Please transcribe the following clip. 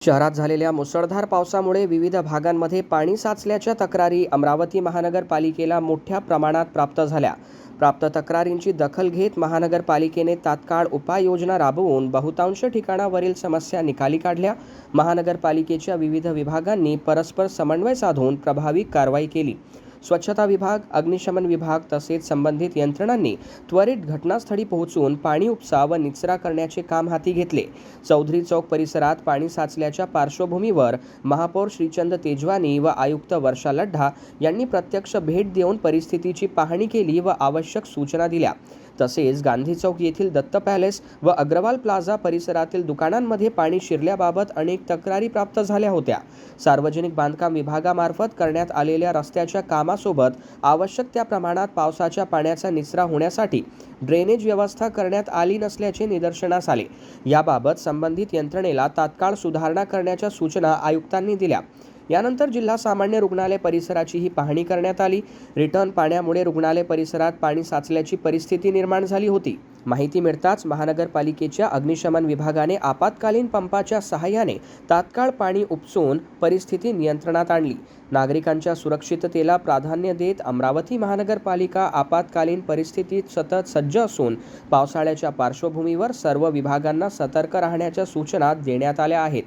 शहरात झालेल्या मुसळधार पावसामुळे विविध भागांमध्ये पाणी साचल्याच्या तक्रारी अमरावती महानगरपालिकेला मोठ्या प्रमाणात प्राप्त झाल्या। प्राप्त तक्रारींची दखल घेत महानगरपालिकेने तात्काळ उपाययोजना राबवून बहुतांश ठिकाणावरील समस्या निकाली काढल्या। महानगरपालिकेच्या विविध विभागांनी परस्पर समन्वय साधून प्रभावी कारवाई केली। स्वच्छता विभाग, अग्निशमन विभाग तसेच संबंधित यंत्रणांनी त्वरित घटनास्थळी पोहोचून पाणी उपसा व निचरा करण्याचे काम हाती घेतले। चौधरी चौक परिसरात पाणी साचल्याच्या पार्श्वभूमीवर महापौर श्रीचंद तेजवानी व आयुक्त वर्षा लढ्ढा यांनी प्रत्यक्ष भेट देऊन परिस्थितीची पाहणी केली व आवश्यक सूचना दिल्या। तसेच गांधी चौक येथील दत्त पॅलेस व अग्रवाल प्लाझा परिसरातील दुकानांमध्ये पाणी शिरल्याबाबत अनेक तक्रारी प्राप्त झाल्या होत्या। सार्वजनिक बांधकाम विभागामार्फत करण्यात आलेल्या रस्त्याच्या कामासोबत आवश्यक त्या प्रमाणात पावसाच्या पाण्याचा निचरा होण्यासाठी ड्रेनेज व्यवस्था करण्यात आली नसल्याचे निदर्शनास आले। याबाबत संबंधित यंत्रणेला तात्काळ सुधारणा करण्याच्या सूचना आयुक्तांनी दिल्या। यानंतर जिल्हा सामान्य रुग्णालय परिसराचीही पाहणी करण्यात आली। रिटर्न पाण्यामुळे रुग्णालय परिसरात पाणी साचल्याची परिस्थिती निर्माण झाली होती। माहिती मिळताच महानगरपालिकेच्या अग्निशमन विभागाने आपत्कालीन पंपाच्या सहाय्याने तात्काळ पाणी उपसून परिस्थिती नियंत्रणात आणली। नागरिकांच्या सुरक्षिततेला प्राधान्य देत अमरावती महानगरपालिका आपत्कालीन परिस्थितीत सतत सज्ज असून पावसाळ्याच्या पार्श्वभूमीवर सर्व विभागांना सतर्क राहण्याच्या सूचना देण्यात आल्या आहेत।